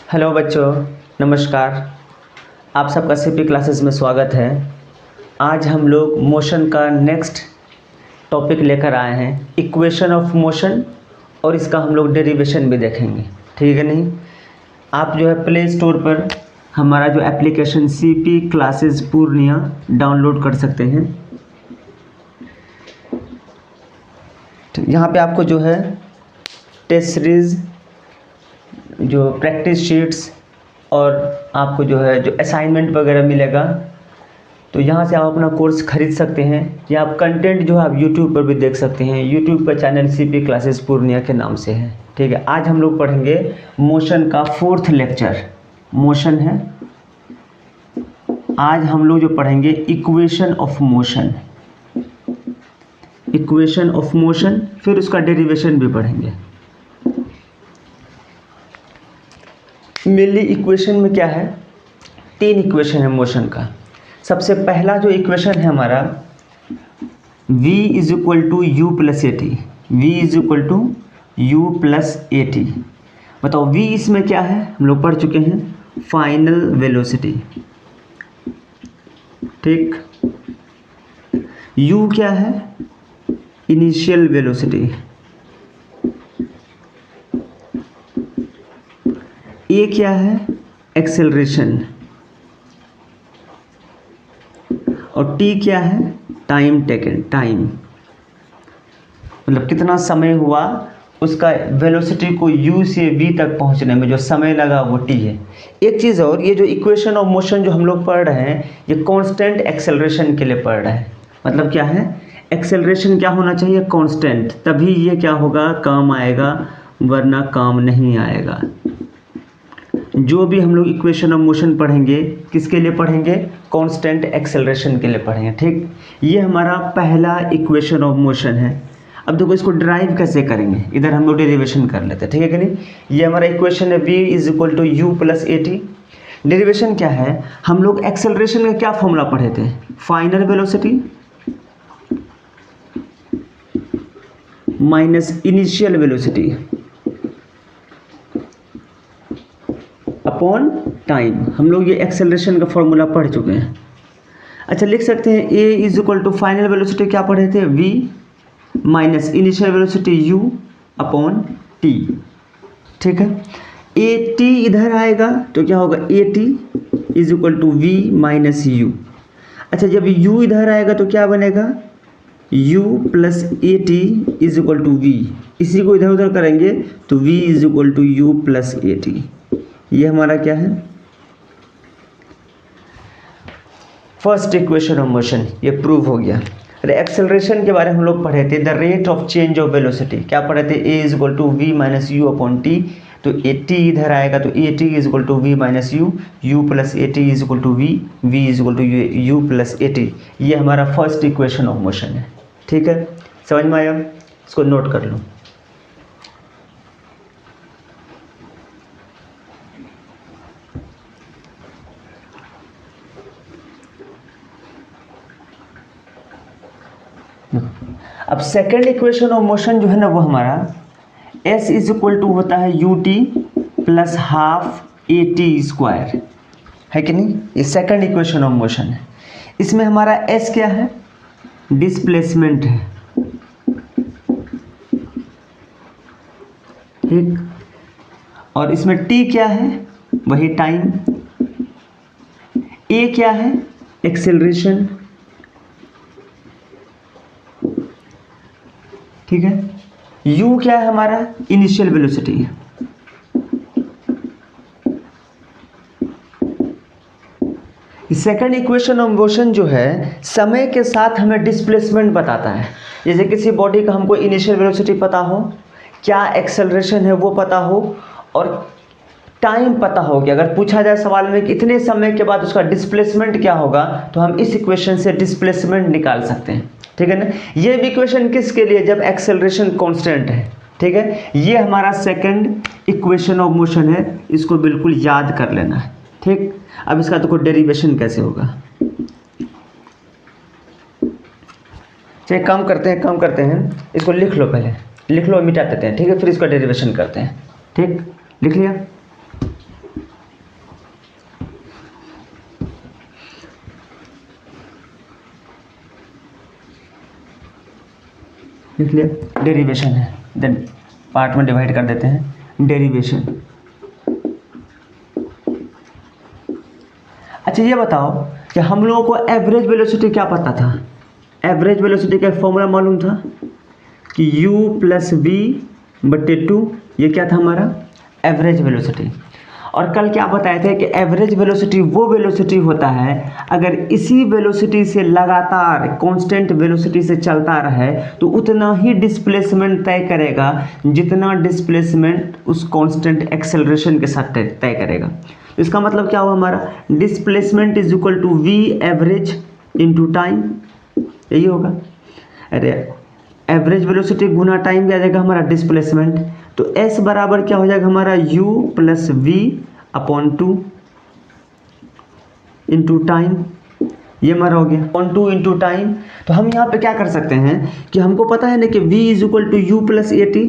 Hello बच्चों, नमस्कार। आप सबका सीपी क्लासेस में स्वागत है। आज हम लोग मोशन का नेक्स्ट टॉपिक लेकर आए हैं, इक्वेशन ऑफ मोशन, और इसका हम लोग डेरिवेशन भी देखेंगे। ठीक है नहीं? आप जो है प्ले स्टोर पर हमारा जो application CP classes Purnia download कर सकते हैं। यहाँ पे आपको जो है टेस्ट सीरीज़, जो प्रैक्टिस शीट्स और आपको जो है जो असाइनमेंट वगैरह मिलेगा, तो यहाँ से आप अपना कोर्स खरीद सकते हैं, या आप कंटेंट जो है आप यूट्यूब पर भी देख सकते हैं। यूट्यूब पर चैनल सीपी क्लासेस पूर्णिया के नाम से है। ठीक है, आज हम लोग पढ़ेंगे मोशन का 4th लेक्चर। मोशन है, आज हम लोग जो पढ़ेंगे equation of motion, equation of motion, फिर उसका डेरिवेशन भी पढ़ेंगे। मेनली इक्वेशन में क्या है, 3 इक्वेशन है मोशन का। सबसे पहला जो इक्वेशन है हमारा v is equal to you plus A T, we is equal to you plus A T. बताओ v इसमें क्या है, हम लोग पढ़ चुके हैं, फाइनल वेलोसिटी। ठीक, u क्या है, इनिशियल वेलोसिटी। ए क्या है, एक्सेलरेशन। और टी क्या है, टाइम टेकन, टाइम मतलब कितना समय हुआ उसका वेलोसिटी को u से v तक पहुंचने में जो समय लगा वो t है। एक चीज़ और, ये जो इक्वेशन ऑफ मोशन जो हम लोग पढ़ रहे हैं, ये कांस्टेंट एक्सेलरेशन के लिए पढ़ रहे हैं। मतलब क्या है, एक्सेलरेशन क्या होना चाहिए, कांस्टेंट, तभी ये क्या होगा, काम आएगा, वरना काम नहीं आएगा। जो भी हम लोग इक्वेशन ऑफ मोशन पढ़ेंगे, किसके लिए पढ़ेंगे, कांस्टेंट एक्सेलरेशन के लिए पढ़ेंगे। ठीक, ये हमारा पहला इक्वेशन ऑफ मोशन है। अब देखो इसको ड्राइव कैसे करेंगे, इधर हम लोग डेरिवेशन कर लेते हैं। ठीक है कि नहीं? ये हमारा इक्वेशन है v is equal to you plus A T. Derivation क्या है, हम लोग एक्सेलरेशन का क्या फॉर्मूला पढ़े थे, final velocity minus initial velocity upon time. हम लोग ये एक्सेलरेशन का फॉर्मूला पढ़ चुके हैं। अच्छा, लिख सकते हैं a is equal to final velocity क्या पढ़े थे, v minus initial velocity u upon t। ठीक है, ए टी इधर आएगा तो क्या होगा, A T is equal to V minus U. अच्छा, जब u इधर आएगा तो क्या बनेगा, u plus A T is equal to V. इसी को इधर उधर करेंगे तो v is equal to you plus A T. ये हमारा क्या है, फर्स्ट इक्वेशन ऑफ मोशन, ये प्रूव हो गया। एक्सेलरेशन के बारे में हम लोग पढ़े थे, the rate of change of velocity क्या पढ़े थे, A is equal to V minus you upon T. तो ए टी इधर आएगा तो A T is equal to V minus U, U plus A T is equal to V, V is equal to you plus A T. ये हमारा first equation of motion है। ठीक है, समझ में आया, इसको नोट कर लो। अब सेकेंड इक्वेशन ऑफ मोशन जो है ना, वो हमारा s इज इक्वल टू होता है you t plus half a t square, है कि नहीं? ये सेकेंड इक्वेशन ऑफ मोशन है। इसमें हमारा s क्या है, डिस्प्लेसमेंट है। ठीक, और इसमें t क्या है, वही टाइम। a क्या है, एक्सेलरेशन। ठीक है, u क्या है हमारा, initial velocity. Second equation of motion जो है समय के साथ हमें डिस्प्लेसमेंट बताता है। जैसे किसी बॉडी का हमको इनिशियल वेलोसिटी पता हो, क्या एक्सेलरेशन है वो पता हो, और टाइम पता हो कि अगर पूछा जाए सवाल में कि इतने समय के बाद उसका डिस्प्लेसमेंट क्या होगा, तो हम इस इक्वेशन से डिस्प्लेसमेंट निकाल सकते हैं। ठीक है ना? ये इक्वेशन किसके लिए, जब एक्सेलरेशन कांस्टेंट है। ठीक है, ये हमारा सेकंड इक्वेशन ऑफ मोशन है, इसको बिल्कुल याद कर लेना है। ठीक, अब इसका तो कोई डेरिवेशन कैसे होगा, चलिए काम करते हैं, इसको लिख लो, पहले लिख लो, मिटा देते हैं। ठीक है, फिर इसका डेरिवेशन करते हैं। ठीक, लिख लिया। लिख लिया, डेरिवेशन है, देन पार्ट में डिवाइड कर देते हैं, डेरिवेशन। अच्छा ये बताओ कि हम लोगों को एवरेज वेलोसिटी क्या पता था? एवरेज वेलोसिटी का फॉर्मूला मालूम था कि u प्लस वी बटे 2, ये क्या था हमारा एवरेज वेलोसिटी। और कल क्या बताए थे कि एवरेज वेलोसिटी वो वेलोसिटी होता है अगर इसी वेलोसिटी से लगातार कांस्टेंट वेलोसिटी से चलता रहे तो उतना ही डिस्प्लेसमेंट तय करेगा जितना डिस्प्लेसमेंट उस कांस्टेंट एक्सेलरेशन के साथ तय करेगा। तो इसका मतलब क्या हुआ हमारा, displacement is equal to V average into time, यही होगा। अरे एवरेज वेलोसिटी गुना टाइम क्या आ जाएगा हमारा डिस्प्लेसमेंट, तो s बराबर क्या हो जाएगा हमारा u plus we upon 2 into time, ये हमारा हो गया अपॉन 2 इंटू टाइम। तो हम यहाँ पे क्या कर सकते हैं कि हमको पता है ना कि v is equal to you plus A T,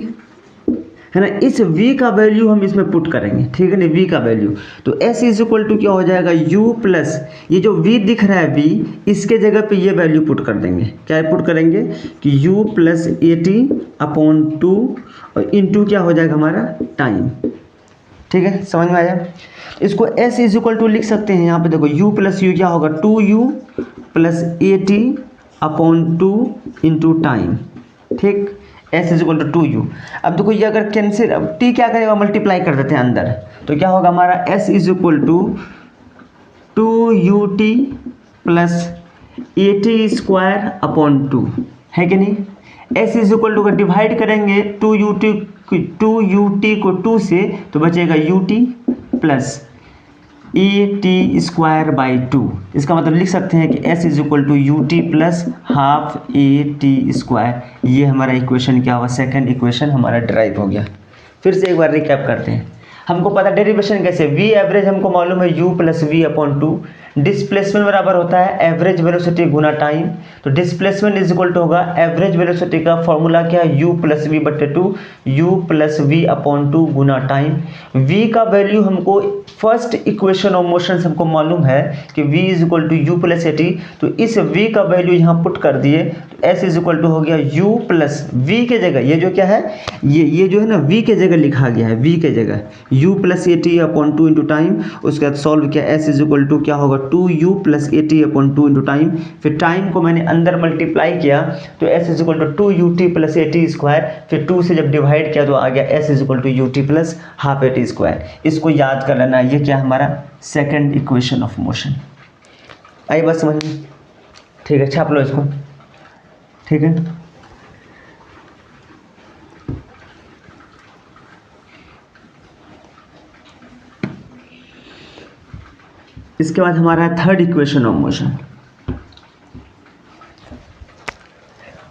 है ना, इस v का वैल्यू हम इसमें पुट करेंगे, ठीक है ना, v का वैल्यू। तो s इज इक्वल टू क्या हो जाएगा u प्लस, ये जो v दिख रहा है v, इसके जगह पे ये वैल्यू पुट कर देंगे, क्या पुट करेंगे कि u प्लस ए टी अपॉन 2 और इंटू क्या हो जाएगा हमारा टाइम, ठीक है, समझ में आया। इसको s इज इक्वल टू लिख सकते हैं, यहाँ पे देखो u प्लस यू क्या होगा 2u प्लस ए टी अपॉन 2 इंटू टाइम, ठीक, s is equal to 2u। अब देखो ये अगर कैंसिल, अब t क्या करेगा मल्टीप्लाई कर देते हैं अंदर, तो क्या होगा हमारा s is equal to 2ut plus A t square upon 2, है कि नहीं। s इज इक्वल टू का डिवाइड करेंगे 2ut को 2 से तो बचेगा ut plus A t square by 2। इसका मतलब लिख सकते हैं कि s is equal to u t plus half a t square. ये हमारा इक्वेशन क्या हुआ, सेकंड इक्वेशन हमारा ड्राइव हो गया। फिर से एक बार रिकैप करते हैं, हमको पता डेरिवेशन कैसे, v एवरेज हमको मालूम है u plus we upon 2, displacement बराबर होता है एवरेज वेलोसिटी गुना टाइम, तो डिस्प्लेसमेंट इज इक्वल टू होगा एवरेज वेलोसिटी का फॉर्मूला क्या है u प्लस वी बटे 2, u प्लस वी अपॉन 2 गुना टाइम। v का वैल्यू हमको फर्स्ट इक्वेशन ऑफ मोशन हमको मालूम है कि v is equal to you plus A t, तो इस v का वैल्यू यहाँ पुट कर दिए तो s इज इक्वल टू हो गया u प्लस v के जगह, ये जो क्या है ये जो है ना v के जगह लिखा गया है, v के जगह u प्लस ए टी अपॉन 2 इंटू टाइम, उसके बाद सॉल्व किया s इज इक्वल टू क्या होगा 2u प्लस ए टी अपॉन 2 इंटू टाइम, फिर टाइम को मैंने अंदर मल्टीप्लाई किया तो s is equal to 2ut plus A t square, फिर 2 से जब डिवाइड किया तो आ गया s is equal to u t plus half a t square. इसको याद कर लेना, ये क्या हमारा सेकंड इक्वेशन ऑफ मोशन। आई बात समझ में, ठीक है, छाप लो इसको, ठीक है। इसके बाद हमारा है third equation of motion.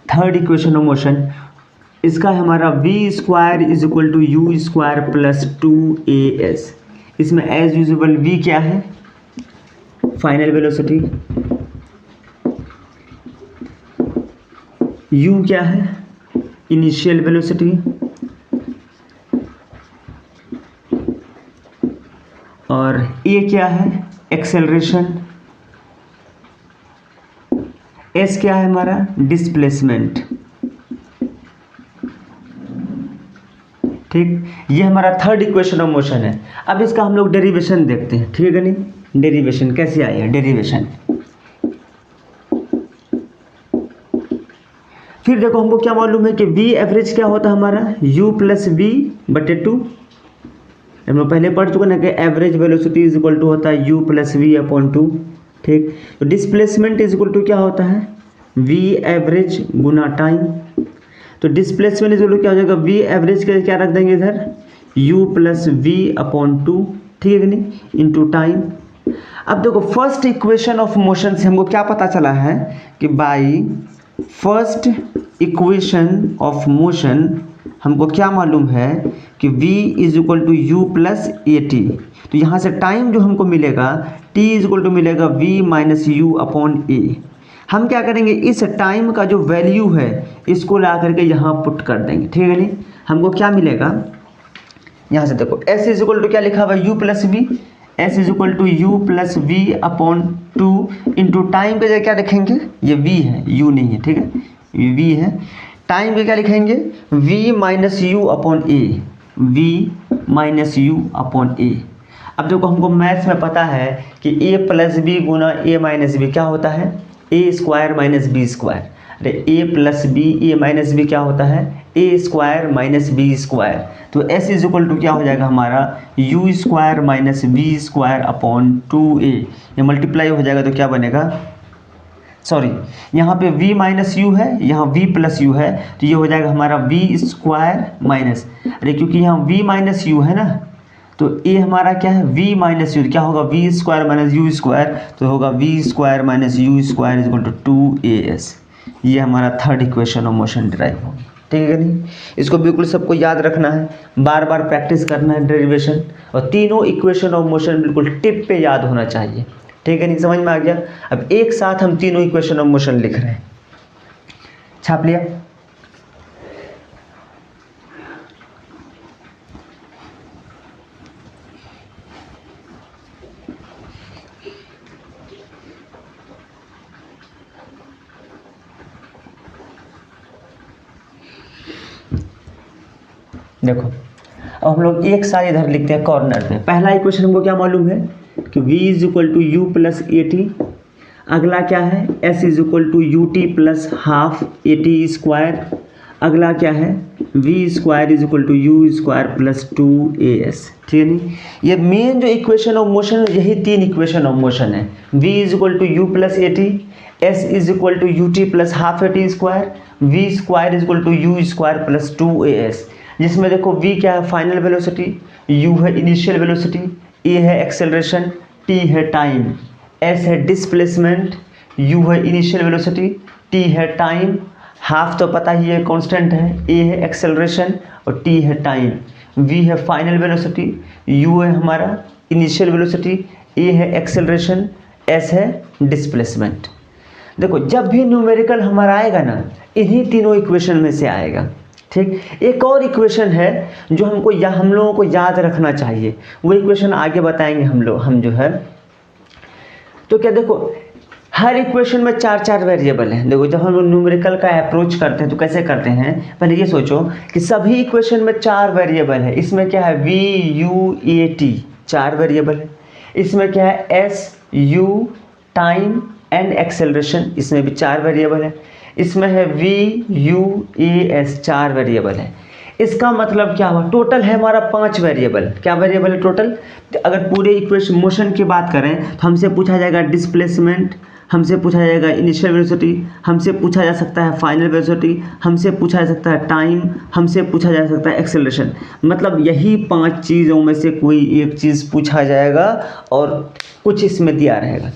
Third equation of motion इसका है हमारा v square is equal to u square plus 2as। इसमें एज यूजुअल v क्या है फाइनल वेलोसिटी, u क्या है इनिशियल वेलोसिटी, और a क्या है एक्सेलरेशन, s क्या है हमारा डिस्प्लेसमेंट, ठीक। ये हमारा थर्ड इक्वेशन ऑफ मोशन है। अब इसका हम लोग डेरिवेशन देखते हैं, ठीक है नहीं, डेरिवेशन कैसे आई है डेरिवेशन। फिर देखो हमको क्या मालूम है कि v एवरेज क्या होता है हमारा u प्लस वी बटे 2, हम लोग पहले पढ़ चुके ना कि average velocity is equal to होता है u प्लस वी अपॉन 2, ठीक। तो डिस्प्लेसमेंट इज इक्वल टू क्या होता है v एवरेज गुना टाइम, तो डिस्प्लेसमेंट इज इक्वल टू क्या हो जाएगा v एवरेज का क्या रख देंगे इधर u प्लस वी अपॉन 2, ठीक है कि नहीं, इंटू टाइम। अब देखो फर्स्ट इक्वेशन ऑफ मोशन से हमको क्या पता चला है कि by first equation of motion हमको क्या मालूम है कि v is equal to you plus A t, तो यहाँ से टाइम जो हमको मिलेगा t इज इक्वल टू मिलेगा v minus you upon a. हम क्या करेंगे इस टाइम का जो वैल्यू है इसको ला करके यहाँ पुट कर देंगे, ठीक है नहीं। हमको क्या मिलेगा यहाँ से देखो s इज इक्वल टू क्या लिखा हुआ है u plus v, s is equal to you plus we upon 2 into time पे क्या रखेंगे ये v है u नहीं है, ठीक है v है, टाइम के क्या लिखेंगे, v minus you upon A, v minus you upon A. अब देखो हमको मैथ्स में पता है कि a प्लस बी गुना a माइनस बी क्या होता है, a square minus B square. अरे a plus B a minus B क्या होता है, a square minus B square. तो s इज इक्वल टू क्या हो जाएगा हमारा, u square minus B square upon 2a। ये मल्टीप्लाई हो जाएगा तो क्या बनेगा, सॉरी यहाँ पे v माइनस यू है, यहाँ v प्लस यू है, तो ये हो जाएगा हमारा v स्क्वायर माइनस, अरे क्योंकि यहाँ v माइनस यू है ना, तो a हमारा क्या है v माइनस यू, क्या होगा v square minus u square, तो होगा v square minus u square is equal to 2as। ये हमारा third equation of motion derive होगी, ठीक है नहीं। इसको बिल्कुल सबको याद रखना है, बार बार प्रैक्टिस करना है डेरिवेशन, और तीनों इक्वेशन ऑफ मोशन बिल्कुल टिप पे याद होना चाहिए, ठीक है नहीं। समझ में आ गया। अब एक साथ हम तीनों इक्वेशन ऑफ मोशन लिख रहे हैं, छाप लिया। देखो अब हम लोग एक साथ इधर लिखते हैं कॉर्नर पे। पहला इक्वेशन हमको क्या मालूम है कि v is equal to you plus A t. अगला क्या है, s is equal to u t plus half a t square. अगला क्या है, v square is equal to u square plus 2as, ठीक है नहीं। ये मेन जो इक्वेशन ऑफ मोशन है, यही तीन इक्वेशन ऑफ मोशन है। v is equal to you plus A t, s is equal to u t plus half a t square, v square is equal to u square plus 2as। जिसमें देखो v क्या है, final velocity, u है initial velocity, a है acceleration, t है time, s है displacement, u है initial velocity, t है टाइम, हाफ तो पता ही है कांस्टेंट है, a है एक्सेलरेशन और t है टाइम, v है फाइनल वेलोसिटी, u है हमारा इनिशियल वेलोसिटी, a है एक्सेलरेशन, s है डिस्प्लेसमेंट। देखो जब भी न्यूमेरिकल हमारा आएगा ना, इन्हीं तीनों इक्वेशन में से आएगा, ठीक। एक और इक्वेशन है जो हमको हम लोगों को याद रखना चाहिए, वो इक्वेशन आगे बताएंगे हम जो है। तो क्या देखो हर इक्वेशन में चार चार वेरिएबल हैं। देखो जब हम लोग न्यूमेरिकल का अप्रोच करते हैं तो कैसे करते हैं, पहले ये सोचो कि सभी इक्वेशन में चार वेरिएबल है। इसमें क्या है, v u a t चार वेरिएबल है। इसमें क्या है, s u time and acceleration, इसमें भी चार वेरिएबल है। इसमें है v u a s चार वेरिएबल है। इसका मतलब क्या हुआ, टोटल है हमारा 5 वेरिएबल। क्या वेरिएबल है टोटल, अगर पूरे इक्वेशन मोशन की बात करें तो हमसे पूछा जाएगा डिस्प्लेसमेंट, हमसे पूछा जाएगा इनिशियल वेलोसिटी, हमसे पूछा जा सकता है फाइनल वेलोसिटी, हमसे पूछा जा सकता है टाइम, हमसे पूछा जा सकता है एक्सेलरेशन। मतलब यही 5 चीज़ों में से कोई एक चीज़ पूछा जाएगा और कुछ इसमें दिया रहेगा।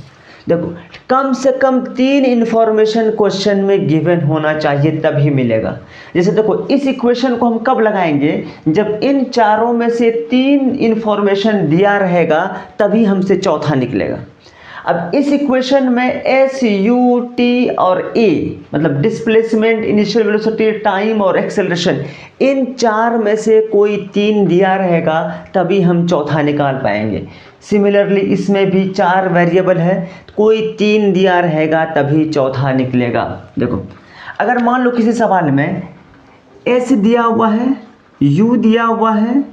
देखो कम से कम 3 इन्फॉर्मेशन क्वेश्चन में गिवन होना चाहिए, तभी मिलेगा। जैसे देखो इस इक्वेशन को हम कब लगाएंगे, जब इन चारों में से 3 इन्फॉर्मेशन दिया रहेगा, तभी हमसे चौथा निकलेगा। अब इस इक्वेशन में एस यू टी और ए मतलब डिस्प्लेसमेंट, इनिशियल वेलोसिटी, टाइम और एक्सेलरेशन, इन चार में से कोई 3 दिया रहेगा, तभी हम चौथा निकाल पाएंगे। सिमिलरली इसमें भी 4 वेरिएबल है, कोई 3 दिया रहेगा तभी चौथा निकलेगा। देखो अगर मान लो किसी सवाल में एस दिया हुआ है, यू दिया हुआ है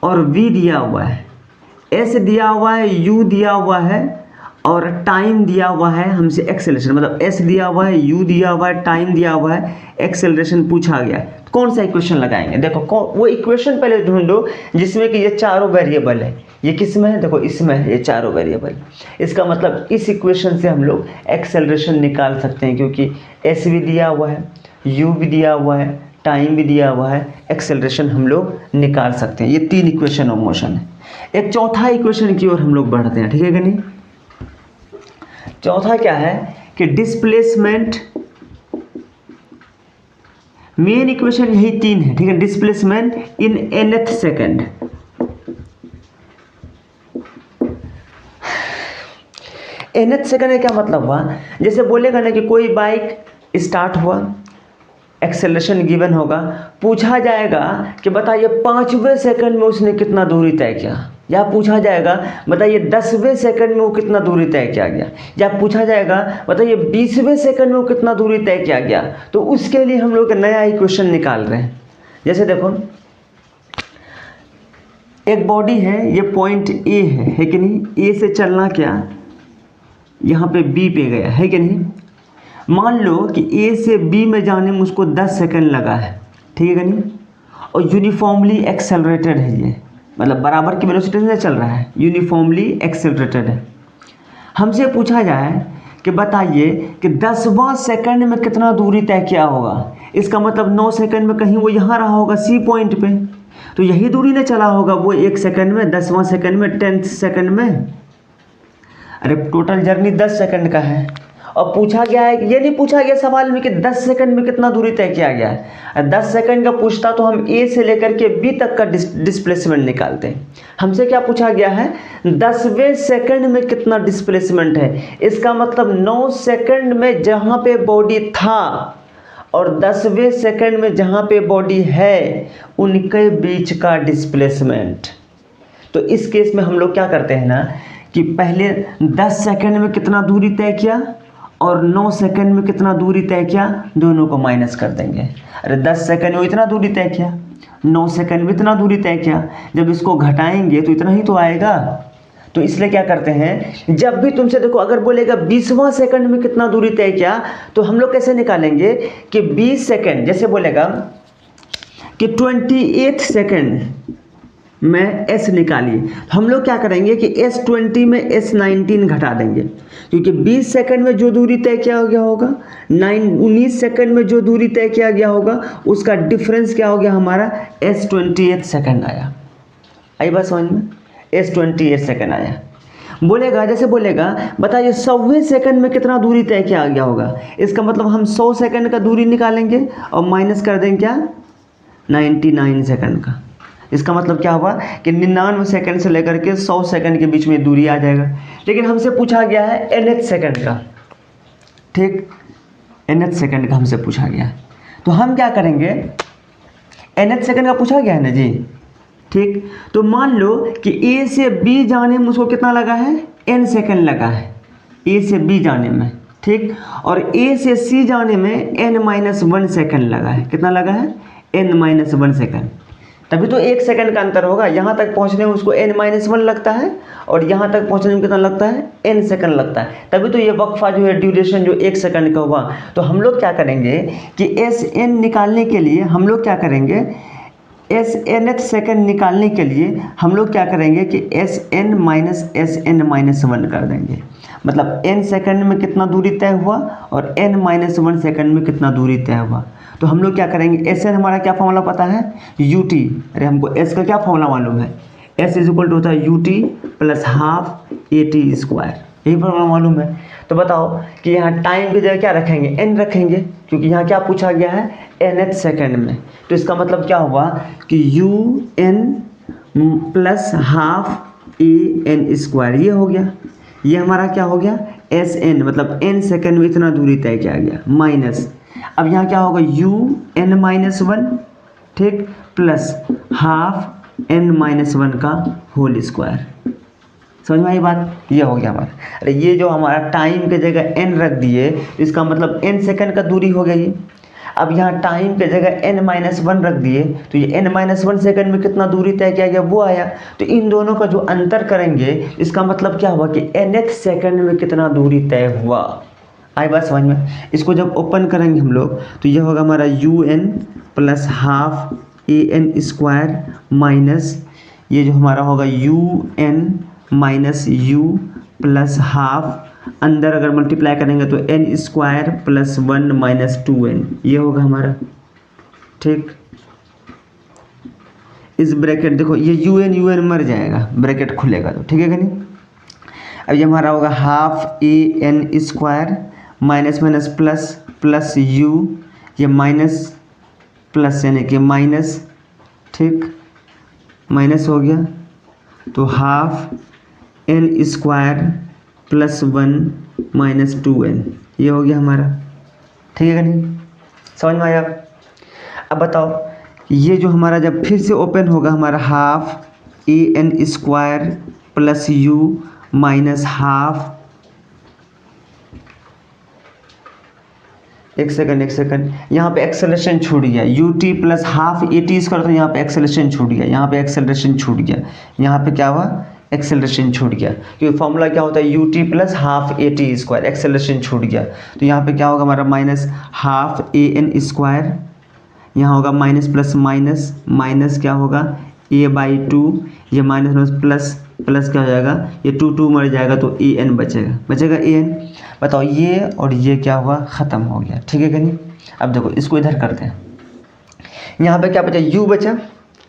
और वी दिया हुआ है, एस दिया हुआ है, यू दिया हुआ है और टाइम दिया हुआ है, हमसे एक्सेलरेशन, मतलब एस दिया हुआ है, यू दिया हुआ है, टाइम दिया हुआ है, एक्सेलरेशन पूछा गया, तो कौन सा इक्वेशन लगाएंगे। देखो वो इक्वेशन पहले ढूंढो जिसमें कि ये चारों वेरिएबल है। ये किस में है, देखो इसमें है ये चारों वेरिएबल। इसका मतलब इस इक्वेशन से हम लोग एक्सेलरेशन निकाल सकते हैं, क्योंकि एस भी दिया हुआ है, यू भी दिया हुआ है, टाइम भी दिया हुआ है, एक्सेलरेशन हम लोग निकाल सकते हैं। ये 3 इक्वेशन ऑफ मोशन है। एक चौथा इक्वेशन की ओर हम लोग बढ़ते हैं, ठीक है कि नहीं। चौथा क्या है कि डिस्प्लेसमेंट, मेन इक्वेशन यही 3 है, ठीक है। Displacement in nth second, nth second का क्या मतलब हुआ, जैसे बोलेगा ना कि कोई बाइक स्टार्ट हुआ, एक्सेलरेशन गिवन होगा, पूछा जाएगा कि बताइए 5वें सेकंड में उसने कितना दूरी तय किया। या पूछा जाएगा बताइए 10वें सेकंड में वो कितना दूरी तय किया गया, या पूछा जाएगा बताइए 20वें सेकंड में वो कितना दूरी तय किया गया, तो उसके लिए हम लोग नया इक्वेशन निकाल रहे हैं। जैसे देखो एक बॉडी है, ये पॉइंट ए है कि नहीं, ए से चलना क्या यहाँ पे बी पे गया है कि नहीं। मान लो कि ए से बी में जाने में उसको 10 सेकंड लगा है, ठीक है कि नहीं, और यूनिफॉर्मली एक्सेलरेटेड है, ये मतलब बराबर की वेलोसिटी से चल रहा है, यूनिफॉर्मली एक्सेलरेटेड है। हमसे पूछा जाए कि बताइए कि 10वां सेकंड में कितना दूरी तय किया होगा, इसका मतलब 9 सेकंड में कहीं वो यहाँ रहा होगा सी पॉइंट पे, तो यही दूरी ने चला होगा वो 1 सेकंड में, 10वां सेकंड में, 10th सेकंड में। अरे टोटल जर्नी 10 सेकंड का है, और पूछा गया है कि ये नहीं पूछा गया सवाल में कि 10 सेकंड में कितना दूरी तय किया गया है। 10 सेकंड का पूछता तो हम ए से लेकर के बी तक का डिस्प्लेसमेंट निकालते हैं। हमसे क्या पूछा गया है 10वें सेकंड में कितना डिस्प्लेसमेंट है, इसका मतलब 9 सेकंड में जहाँ पे बॉडी था और 10वें सेकंड में जहाँ पे बॉडी है उनके बीच का डिस्प्लेसमेंट। तो इस केस में हम लोग क्या करते हैं ना कि पहले 10 सेकंड में कितना दूरी तय किया और 9 सेकंड में कितना दूरी तय किया, दोनों को माइनस कर देंगे। अरे 10 सेकंड में इतना दूरी तय किया, 9 सेकंड में इतना दूरी तय किया, जब इसको घटाएंगे तो इतना ही तो आएगा। तो इसलिए क्या करते हैं, जब भी तुमसे देखो अगर बोलेगा 20वां सेकंड में कितना दूरी तय किया, तो हम लोग कैसे निकालेंगे कि 20 सेकंड, जैसे बोलेगा कि 28 सेकंड में S निकालिए, हम लोग क्या करेंगे कि S20 में S19 घटा देंगे, क्योंकि 20 सेकंड में जो दूरी तय किया गया होगा 19 सेकंड में जो दूरी तय किया गया होगा उसका डिफरेंस क्या हो गया हमारा S28 सेकंड आया। आई बात समझ में, S28 सेकंड आया। बोलेगा जैसे बोलेगा बताइए 100वें सेकंड में कितना दूरी तय किया गया होगा, इसका मतलब हम 100 सेकंड का दूरी निकालेंगे और माइनस कर देंगे क्या 99 सेकंड का। इसका मतलब क्या हुआ कि 99 सेकंड से लेकर के 100 सेकंड के बीच में दूरी आ जाएगा। लेकिन हमसे पूछा गया है nth सेकंड का, ठीक, nth सेकंड का हमसे पूछा गया है, तो हम क्या करेंगे, nth सेकंड का पूछा गया है ना जी, ठीक। तो मान लो कि A से B जाने में उसको कितना लगा है n सेकंड लगा है, A से B जाने में, ठीक, और A से C जाने में n-1 सेकंड लगा है, कितना लगा है n-1 सेकंड। तभी तो 1 सेकंड का अंतर होगा, यहाँ तक पहुँचने में उसको n-1 लगता है और यहाँ तक पहुँचने में कितना लगता है n सेकंड लगता है, तभी तो ये वक्फा जो है ड्यूरेशन जो 1 सेकंड का हुआ। तो हम लोग क्या करेंगे कि Sn निकालने के लिए हम लोग क्या करेंगे, Snth सेकंड निकालने के लिए हम लोग क्या करेंगे कि Sn माइनस Sn-1 कर देंगे, मतलब n सेकंड में कितना दूरी तय हुआ और n-1 सेकंड में कितना दूरी तय हुआ। तो हम लोग क्या करेंगे, Sn हमारा क्या फॉर्मूला पता है ut, अरे हमको S का क्या फॉर्मूला मालूम है, S इज इक्वल टू होता है ut प्लस हाफ AT², यही फॉर्मूला मालूम है। तो बताओ कि यहाँ टाइम की जगह क्या रखेंगे n रखेंगे, क्योंकि यहाँ क्या पूछा गया है nth सेकंड में, तो इसका मतलब क्या हुआ कि un प्लस हाफ AN², ये हो गया, ये हमारा क्या हो गया Sn, मतलब n सेकंड में इतना दूरी तय किया गया, माइनस अब यहाँ क्या होगा un-1, ठीक, प्लस हाफ n-1 का होल स्क्वायर। समझ में आई बात, ये हो गया हमारा। अरे ये जो हमारा टाइम के जगह n रख दिए, इसका मतलब n सेकंड का दूरी हो गया ये। अब यहाँ टाइम के जगह n-1 रख दिए, तो ये n-1 सेकंड में कितना दूरी तय किया गया वो आया। तो इन दोनों का जो अंतर करेंगे, इसका मतलब क्या हुआ कि nth सेकंड में कितना दूरी तय हुआ। आई बात समझ में। इसको जब ओपन करेंगे हम लोग तो ये होगा हमारा un plus half AN² minus ये जो हमारा होगा un minus u plus half, अंदर अगर मल्टीप्लाई करेंगे तो n² प्लस 1 माइनस 2n, ये होगा हमारा, ठीक। इस ब्रैकेट देखो ये un मर जाएगा, ब्रैकेट खुलेगा तो, ठीक है कि नहीं। अब ये हमारा होगा half AN² minus minus plus plus u, ये माइनस प्लस यानी कि माइनस, ठीक, माइनस हो गया, तो half n² plus 1 minus 2n, ये हो गया हमारा, ठीक है कि नहीं, समझ में आया। अब बताओ ये जो हमारा जब फिर से ओपन होगा हमारा half a n square plus u minus half, एक सेकंड, यहाँ पे एक्सेलरेशन छूट गया, u t plus half a t square, तो यहाँ पे एक्सेलरेशन छूट गया, यहाँ पे एक्सेलरेशन छूट गया, यहाँ पे क्या हुआ, एक्सेलरेशन छूट गया, क्योंकि फॉर्मूला क्या होता है, you t plus half a t square, acceleration छूट गया, तो यहाँ पे क्या होगा हमारा minus half a n square, यहाँ होगा माइनस प्लस माइनस, माइनस क्या होगा ए बाई टू, ये माइनस माइनस प्लस, प्लस क्या हो जाएगा, ये टू टू मर जाएगा तो ए एन बचेगा ए एन। बताओ ये और ये क्या हुआ, ख़त्म हो गया, ठीक है कि नहीं। अब देखो इसको इधर करते हैं, यहाँ पे क्या बचा, यू बचा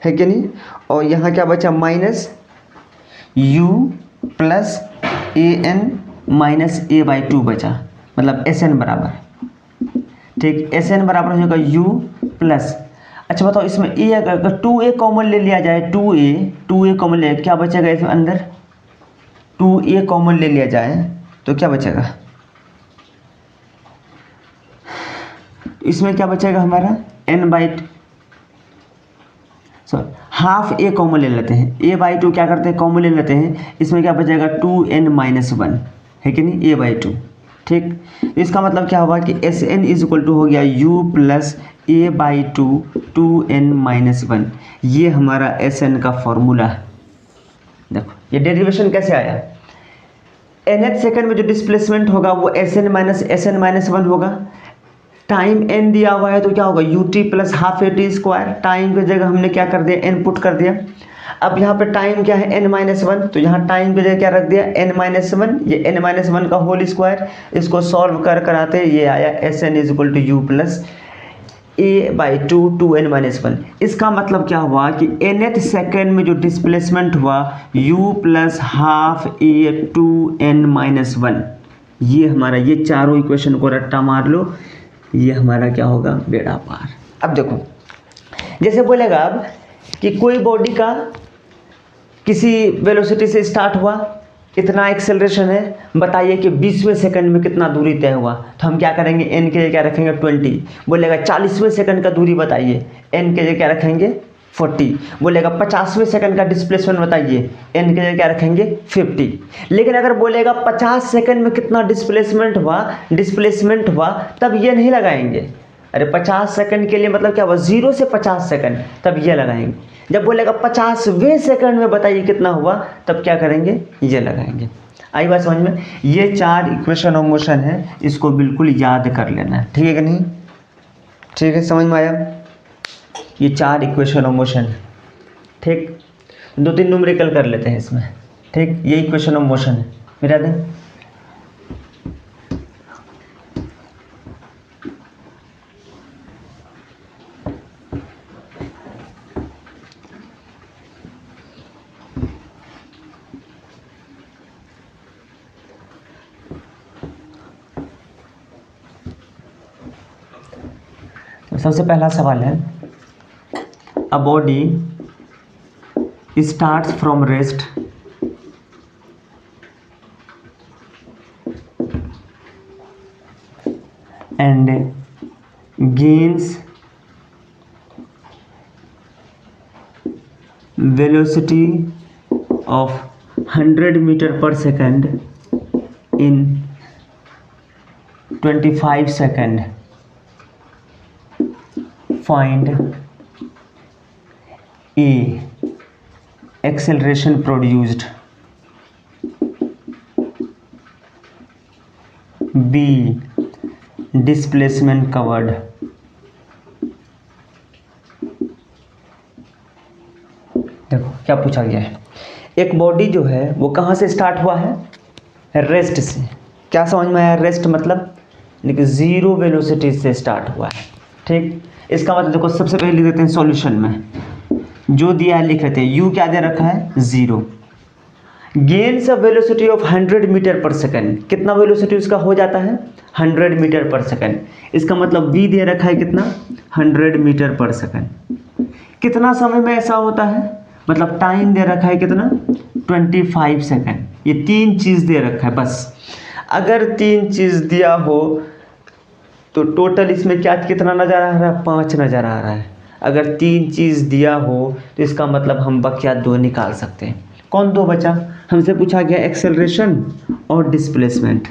है कि नहीं, और यहाँ क्या बचा minus u plus a n minus a by two बचा, मतलब एस एन बराबर, ठीक, एस एन बराबर हो जाएगा यू प्लस, अच्छा बताओ इसमें ए अगर टू ए कॉमन ले लिया जाए, टू ए कॉमन ले, क्या बचेगा इसमें अंदर, टू ए कॉमन ले लिया जाए तो क्या बचेगा, इसमें क्या बचेगा हमारा n by, sorry half a common ले लेते हैं, ए बाई टू क्या करते हैं कॉमन ले लेते हैं, इसमें क्या बचेगा टू एन माइनस वन, है कि नहीं, ए बाई टू, ठीक। इसका मतलब क्या हुआ कि s n is equal to हो गया u plus a by two n minus one, ये हमारा एस एन का फॉर्मूला है। देखो ये डेरिवेशन कैसे आया, nth सेकंड में जो डिस्प्लेसमेंट होगा वो एस एन माइनस वन होगा, टाइम n दिया हुआ है तो क्या होगा you t plus half a t square, time की जगह हमने क्या कर दिया n पुट कर दिया, अब यहाँ पे टाइम क्या है n माइनस वन, तो यहाँ टाइम की जगह क्या रख दिया n माइनस वन, ये n माइनस वन का होल स्क्वायर, इसको सॉल्व कर कराते ये आया s n is equal to you plus a by two n minus one. इसका मतलब क्या हुआ कि nth सेकेंड में जो डिस्प्लेसमेंट हुआ u plus half a two n minus one, ये हमारा, ये चारों इक्वेशन को रट्टा मार लो, ये हमारा क्या होगा बेड़ा पार। अब देखो जैसे बोलेगा अब कि कोई बॉडी का किसी वेलोसिटी से स्टार्ट हुआ, इतना एक्सेलरेशन है, बताइए कि 20वें सेकंड में कितना दूरी तय हुआ, तो हम क्या करेंगे n के लिए क्या रखेंगे 20, बोलेगा 40वें सेकंड का दूरी बताइए, n के लिए क्या रखेंगे 40, बोलेगा 50वें सेकंड का डिस्प्लेसमेंट बताइए, n के लिए क्या रखेंगे 50। लेकिन अगर बोलेगा 50 सेकंड में कितना डिस्प्लेसमेंट हुआ तब ये नहीं लगाएंगे, अरे 50 सेकंड के लिए मतलब क्या हुआ 0 से 50 सेकंड, तब ये लगाएंगे। जब बोलेगा 50वें सेकंड में बताइए कितना हुआ, तब क्या करेंगे ये लगाएंगे। आई बात समझ में, ये चार इक्वेशन ऑफ मोशन है, इसको बिल्कुल याद कर लेना है, ठीक है कि नहीं, ठीक है समझ में आया, ये चार इक्वेशन ऑफ मोशन है, ठीक। दो तीन न्यूमेरिकल कर लेते हैं इसमें, ठीक, ये इक्वेशन ऑफ मोशन है मेरा दें। सबसे पहला सवाल है, a body starts from rest and gains velocity of 100 metre पर second in 25 second, find A acceleration produced, B displacement covered, देखो क्या पूछा गया है, एक बॉडी जो है वो कहाँ से स्टार्ट हुआ है, रेस्ट से। क्या समझ में आया, रेस्ट मतलब लेकिन जीरो वेलोसिटी से स्टार्ट हुआ है, ठीक। इसका मतलब देखो सबसे पहले लिख देते हैं सॉल्यूशन में, जो दिया है लिख लेते हैं, u क्या दे रखा है 0, gains of velocity of 100 metre पर सेकंड, कितना वेलोसिटी उसका हो जाता है 100 मीटर पर सेकंड, इसका मतलब v दे रखा है कितना 100 मीटर पर सेकंड, कितना समय में ऐसा होता है, मतलब टाइम दे रखा है कितना 25 सेकंड, ये तीन चीज़ दे रखा है बस। अगर तीन चीज़ दिया हो तो टोटल इसमें क्या कितना नज़र आ रहा है 5 नज़र आ रहा है, अगर 3 चीज़ दिया हो तो इसका मतलब हम बकिया 2 निकाल सकते हैं। कौन 2 बचा? हमसे पूछा गया एक्सेलरेशन और डिस्प्लेसमेंट।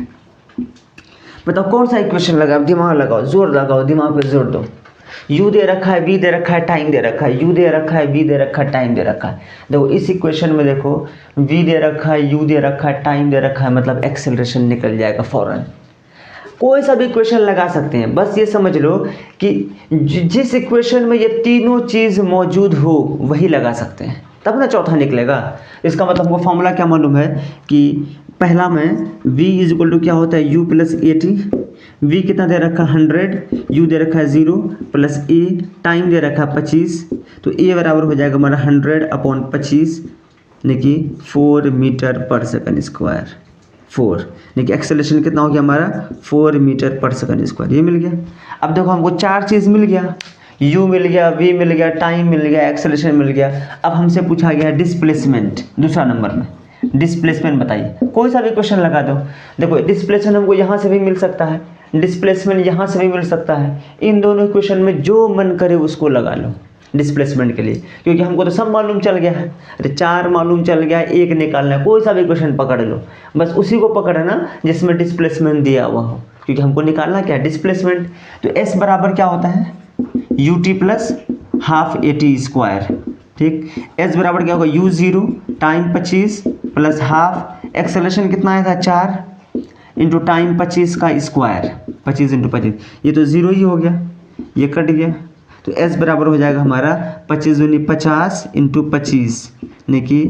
बताओ कौन सा इक्वेशन लगाओ, दिमाग लगाओ, जोर लगाओ, दिमाग पे जोर दो। u दे रखा है, v दे रखा है, टाइम दे रखा है, u दे रखा है, v दे रखा है, टाइम दे रखा है। देखो इस इक्वेशन में देखो v दे रखा है, u दे रखा है, टाइम दे रखा है, मतलब एक्सेलरेशन निकल जाएगा फौरन। कोई सा भी इक्वेशन लगा सकते हैं, बस ये समझ लो कि जिस इक्वेशन में ये तीनों चीज़ मौजूद हो वही लगा सकते हैं, तब ना चौथा निकलेगा। इसका मतलब हमको फॉर्मूला क्या मालूम है कि पहला में v इज इक्वल टू क्या होता है, u प्लस 80। v कितना दे रखा है 100, u दे रखा है 0 प्लस a, टाइम दे रखा है 25, तो a बराबर हो जाएगा हमारा 100/25 यानी कि 4 मीटर पर सेकंड स्क्वायर। 4 यानी कि एक्सेलरेशन कितना हो गया हमारा 4 मीटर पर सेकंड स्क्वायर, ये मिल गया। अब देखो हमको 4 चीज़ मिल गया, u मिल गया, v मिल गया, टाइम मिल गया, एक्सेलरेशन मिल गया। अब हमसे पूछा गया डिस्प्लेसमेंट, दूसरा नंबर में डिस्प्लेसमेंट बताइए। कोई सा भी क्वेश्चन लगा दो। देखो डिस्प्लेसमेंट हमको यहाँ से भी मिल सकता है, डिस्प्लेसमेंट यहाँ से भी मिल सकता है। इन दोनों क्वेश्चन में जो मन करे उसको लगा लो डिस्प्लेसमेंट के लिए, क्योंकि हमको तो सब मालूम चल गया है। अरे 4 मालूम चल गया, 1 निकालना है। कोई सा भी क्वेश्चन पकड़ लो, बस उसी को पकड़ना जिसमें डिस्प्लेसमेंट दिया हुआ हो, क्योंकि हमको निकालना क्या है डिस्प्लेसमेंट। तो s बराबर क्या होता है ut plus half AT square. ठीक, s बराबर क्या होगा u0 time 25 plus half, acceleration कितना आया था 4 इंटू टाइम 25 का स्क्वायर, 25 इंटू 25, ये तो 0 ही हो गया, ये कट गया। तो s बराबर हो जाएगा हमारा 25 दूनी 50 इंटू 25 यानी कि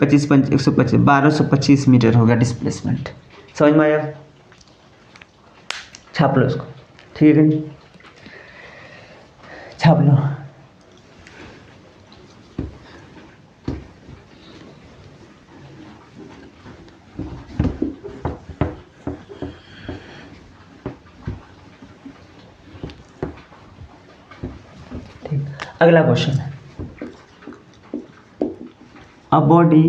25 पंच 125, 1225 मीटर हो गया डिस्प्लेसमेंट। समझ में आया? छाप लो इसको, ठीक है, छाप लो। अगला क्वेश्चन है, a body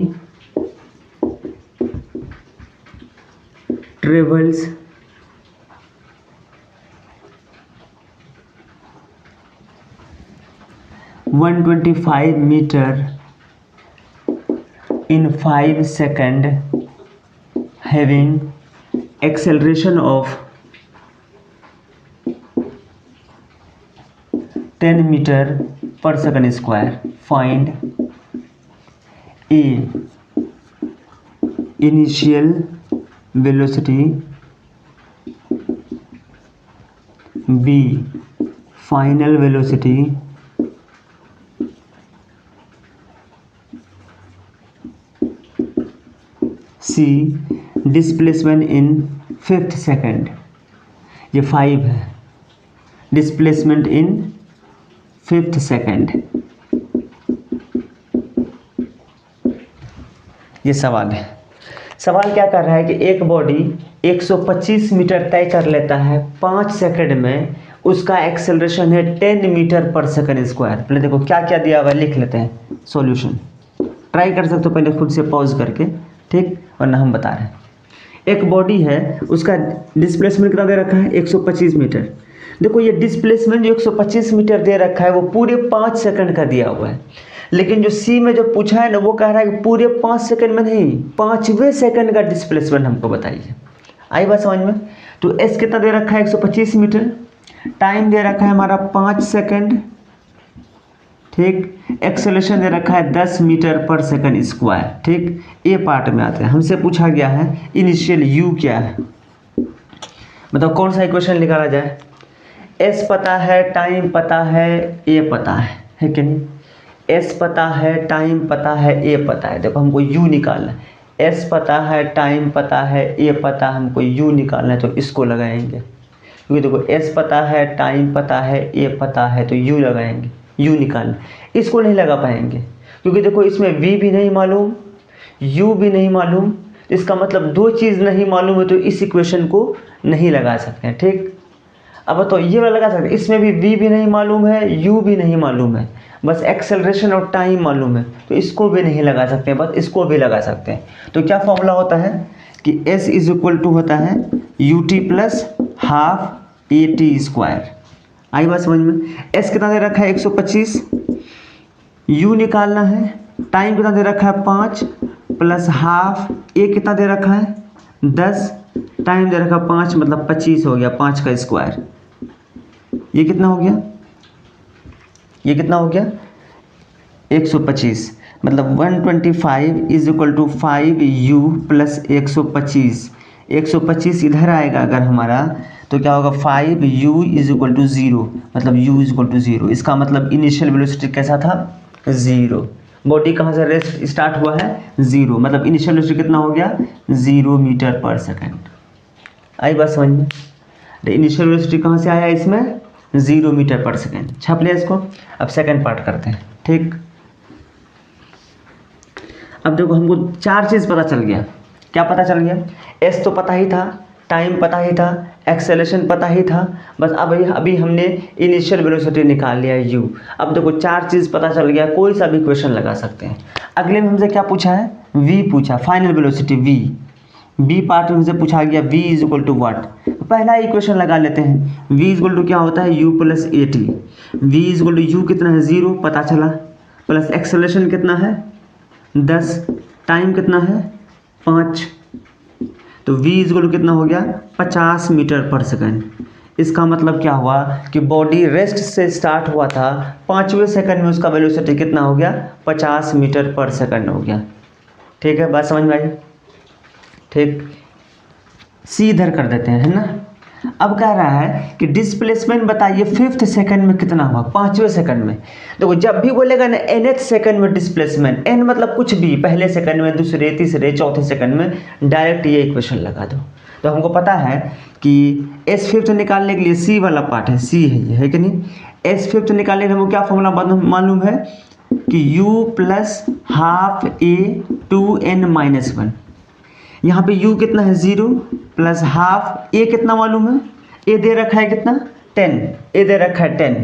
travels 125 metre in 5 seconds having acceleration of 10 meter per second square. Find A initial velocity, B final velocity, C displacement in 5th second. ये 5 है, डिस्प्लेसमेंट इन 5th सेकेंड। ये सवाल है। सवाल क्या कर रहा है कि एक बॉडी 125 मीटर तय कर लेता है 5 सेकंड में, उसका एक्सेलरेशन है 10 मीटर पर सेकंड स्क्वायर। पहले देखो क्या क्या दिया हुआ है, लिख लेते हैं सॉल्यूशन। ट्राई कर सकते हो पहले खुद से पॉज करके, ठीक, वरना हम बता रहे हैं। एक बॉडी है, उसका डिस्प्लेसमेंट कितना दे रखा है 125 मीटर। देखो ये डिस्प्लेसमेंट जो 125 मीटर दे रखा है वो पूरे 5 सेकंड का दिया हुआ है, लेकिन जो सी में जो पूछा है ना वो कह रहा है कि पूरे 5 सेकंड में नहीं, 5वें सेकंड का डिस्प्लेसमेंट हमको बताइए। आई बात समझ में? तो एस कितना दे रखा है 125 मीटर, टाइम दे रखा है हमारा 5 सेकंड, ठीक, एक्सेलरेशन दे रखा है 10 मीटर पर सेकंड स्क्वायर। ठीक, ए पार्ट में आते हैं। हमसे पूछा गया है इनिशियल यू क्या है, बताओ कौन सा इक्वेशन निकाला जाए। एस पता है, टाइम पता है, ए पता है कि नहीं? एस पता है, टाइम पता है, ए पता है। देखो हमको यू निकालना है, एस पता है, टाइम पता है, ए पता है, हमको यू निकालना है, तो इसको लगाएंगे। क्योंकि देखो एस पता है, टाइम पता है, ए पता है, तो यू लगाएंगे, यू निकालना। इसको नहीं लगा पाएंगे क्योंकि देखो इसमें वी भी नहीं मालूम, यू भी नहीं मालूम, इसका मतलब 2 चीज़ नहीं मालूम है, तो इस इक्वेशन को नहीं लगा सकते हैं। ठीक, अब तो ये वाला लगा सकते हैं, इसमें भी वी भी नहीं मालूम है, यू भी नहीं मालूम है, बस एक्सेलरेशन और टाइम मालूम है, तो इसको भी नहीं लगा सकते, बस इसको भी लगा सकते हैं। तो क्या फॉर्मूला होता है कि S इज इक्वल टू होता है ut plus half AT square. आई बात समझ में। एस कितना दे रखा है 125, यू निकालना है, टाइम कितना दे रखा है 5 प्लस हाफ, ए कितना दे रखा है 10, टाइम दे रखा है 5 मतलब 25 हो गया, 5 का स्क्वायर। ये कितना हो गया, ये कितना हो गया 125, मतलब 125 is equal to 5u plus 125। 125 इधर आएगा अगर हमारा तो क्या होगा 5u इज इक्वल टू 0, मतलब u इज इक्वल टू 0। इसका मतलब इनिशियल वेलोसिटी कैसा था 0। बॉडी कहाँ से रेस्ट स्टार्ट हुआ है 0, मतलब इनिशियल वेलोसिटी कितना हो गया 0 मीटर पर सेकेंड। आई बात समझ में। इनिशियल वेलोसिटी कहाँ से आया इसमें 0 मीटर पर सेकेंड। छाप लिया इसको। अब सेकेंड पार्ट करते हैं। ठीक, अब देखो हमको 4 चीज़ पता चल गया। क्या पता चल गया, एस तो पता ही था, टाइम पता ही था, एक्सेलरेशन पता ही था, बस अभी हमने इनिशियल वेलोसिटी निकाल लिया u। अब देखो 4 चीज़ पता चल गया, कोई सा भी क्वेश्चन लगा सकते हैं। अगले में हमसे क्या पूछा है v पूछा, final velocity v। B part में हमसे पूछा गया v is equal to what. पहला ही क्वेश्चन लगा लेते हैं। v इज इक्वल टू क्या होता है u plus A T. We is equal to u कितना है 0 पता चला, प्लस एक्सेलरेशन कितना है 10, टाइम कितना है 5, तो v इज इक्वल टू कितना हो गया 50 मीटर पर सेकंड। इसका मतलब क्या हुआ कि बॉडी रेस्ट से स्टार्ट हुआ था, 5वें सेकंड में उसका वेलोसिटी कितना हो गया 50 मीटर पर सेकंड हो गया। ठीक है, बात समझ में आई। ठीक, सी इधर कर देते हैं, है ना। अब कह रहा है कि डिस्प्लेसमेंट बताइए 5th सेकंड में कितना हुआ, 5वें सेकंड में। देखो जब भी बोलेगा ना nth सेकंड में डिस्प्लेसमेंट, n मतलब कुछ भी, पहले सेकंड में, दूसरे, तीसरे, चौथे सेकंड में, डायरेक्ट ये इक्वेशन लगा दो। तो हमको पता है कि s5th निकालने के लिए सी वाला पार्ट है, सी है ये, है कि नहीं। s5th निकालने के लिए हमको क्या फॉर्मूला मालूम है कि u plus half a 2n-1। यहाँ पे u कितना है 0 प्लस हाफ, a कितना मालूम है, a दे रखा है कितना 10, a दे रखा है 10,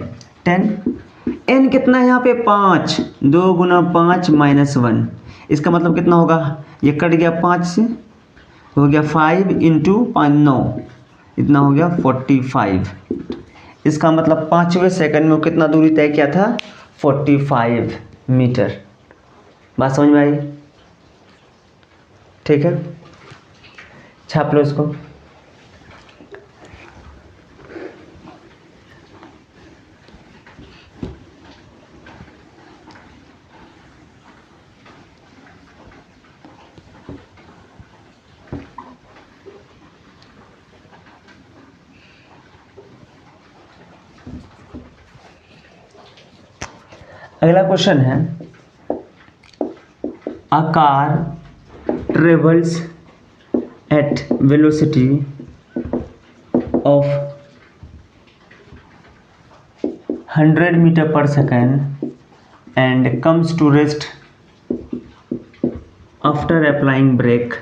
n कितना है यहाँ पे 5, 2 गुना 5 माइनस 1। इसका मतलब कितना होगा, ये कट गया 5 से, हो गया 5 इंटू 5 9, इतना हो गया 45। इसका मतलब 5वें सेकंड में कितना दूरी तय किया था 45 मीटर। बात समझ में आई। ठीक है, छाप लो इसको। अगला क्वेश्चन है, a car travels at velocity of 100 meter per second and comes to rest after applying brake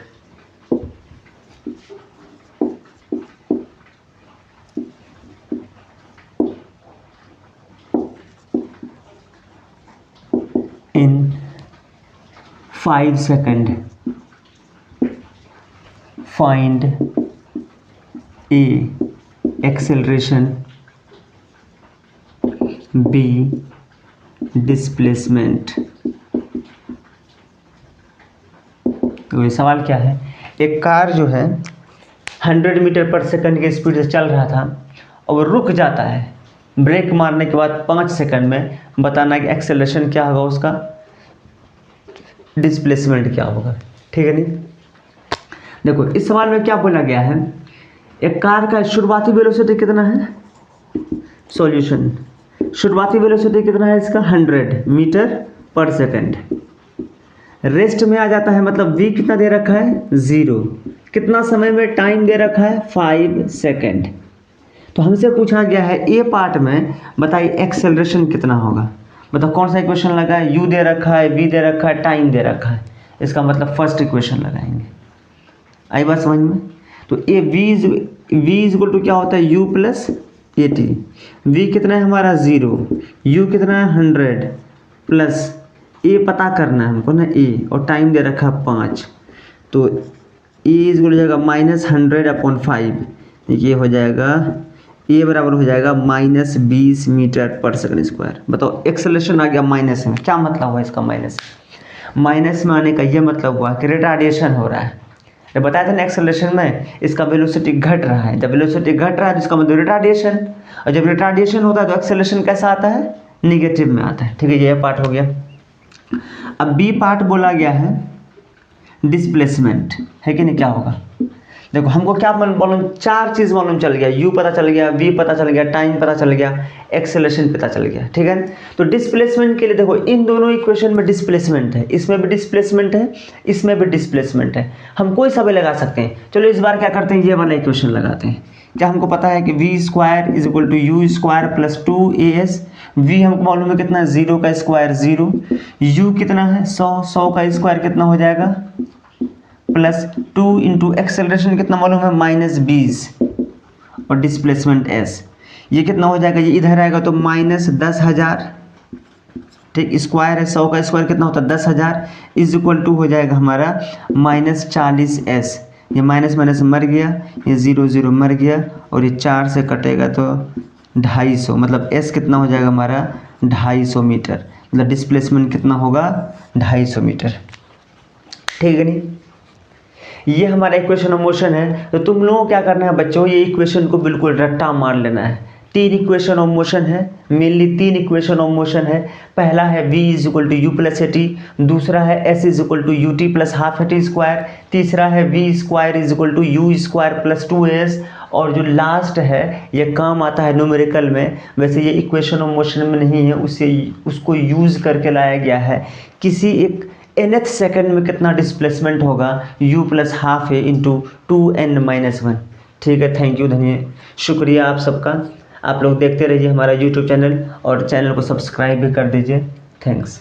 in 5 seconds. Find A acceleration, B displacement। तो ये सवाल क्या है, एक कार जो है 100 मीटर पर सेकंड की स्पीड से चल रहा था और वो रुक जाता है, ब्रेक मारने के बाद 5 सेकंड में बताना कि एक्सेलरेशन क्या होगा, उसका डिस्प्लेसमेंट क्या होगा। ठीक है नहीं। देखो इस सवाल में क्या बोला गया है, एक कार का शुरुआती वेलोसिटी कितना है, सॉल्यूशन, शुरुआती वेलोसिटी कितना है इसका 100 मीटर पर सेकंड। रेस्ट में आ जाता है, मतलब v कितना दे रखा है 0, कितना समय में, टाइम दे रखा है 5 सेकंड। तो हमसे पूछा गया है ए पार्ट में बताइए एक्सेलरेशन कितना होगा। मतलब कौन सा इक्वेशन लगा है, u दे रखा है, v दे रखा है, टाइम दे रखा है, इसका मतलब फर्स्ट इक्वेशन लगाएंगे। आई बात समझ में। तो a v is equal to क्या होता है u plus A T. V कितना है हमारा 0, u कितना है 100 प्लस ए पता करना है हमको ना ए, और टाइम दे रखा है 5, तो ए इज इक्वल हो जाएगा -100/5, ये हो जाएगा ये बराबर हो जाएगा -20 मीटर पर सेकंड स्क्वायर। बताओ एक्सेलरेशन आ गया माइनस में, क्या मतलब हुआ इसका माइनस में आने का ये मतलब हुआ कि रिटार्डेशन हो रहा है। जब बताया था ना एक्सेलरेशन में इसका वेलोसिटी घट रहा है, जब वेलोसिटी घट रहा है तो इसका मतलब रिटार्डेशन, और जब रिटार्डेशन होता है तो एक्सेलरेशन कैसा आता है, निगेटिव में आता है। ठीक है, ये पार्ट हो गया। अब बी पार्ट बोला गया है डिस्प्लेसमेंट, है कि नहीं, क्या होगा देखो, हमको क्या मालूम, चार चीज़ मालूम चल गया, u पता चल गया, v पता चल गया, टाइम पता चल गया, एक्सेलरेशन पता चल गया। ठीक है, तो डिस्प्लेसमेंट के लिए देखो इन दोनों इक्वेशन में डिस्प्लेसमेंट है, इसमें भी डिस्प्लेसमेंट है, इसमें भी डिस्प्लेसमेंट है, हम कोई सा भी लगा सकते हैं। चलो इस बार क्या करते हैं, ये वाला इक्वेशन लगाते हैं। क्या हमको पता है कि v square is equal to u square plus 2as, v हमको मालूम है कितना, 0 का स्क्वायर 0, u कितना है 100 का स्क्वायर कितना हो जाएगा प्लस 2 इंटू एक्सेलरेशन कितना मालूम है -20 और डिस्प्लेसमेंट s, ये कितना हो जाएगा, ये इधर आएगा तो -10,000। ठीक, स्क्वायर है 100 का स्क्वायर कितना होता है 10,000 इज इक्वल टू हो जाएगा हमारा -40s, ये माइनस माइनस मर गया, ये 0 0 मर गया और ये 4 से कटेगा तो 250, मतलब s कितना हो जाएगा हमारा 250 मीटर, मतलब डिस्प्लेसमेंट कितना होगा 250 मीटर। ठीक है नहीं, ये हमारा इक्वेशन ऑफ मोशन है। तो तुम लोगों को क्या करना है बच्चों, ये इक्वेशन को बिल्कुल रट्टा मार लेना है। 3 इक्वेशन ऑफ मोशन है, मेनली 3 इक्वेशन ऑफ मोशन है। पहला है v is equal to you plus at, दूसरा है s is equal to u t plus half at square, तीसरा है v square is equal to u square plus 2as, और जो लास्ट है ये काम आता है न्यूमेरिकल में। वैसे ये इक्वेशन ऑफ मोशन में नहीं है, उसको यूज़ करके लाया गया है। किसी एक nth सेकंड में कितना डिस्प्लेसमेंट होगा, u प्लस हाफ है इंटू 2n-1। ठीक है, थैंक यू, धन्यवाद, शुक्रिया आप सबका। आप लोग देखते रहिए हमारा यूट्यूब चैनल और चैनल को सब्सक्राइब भी कर दीजिए। थैंक्स।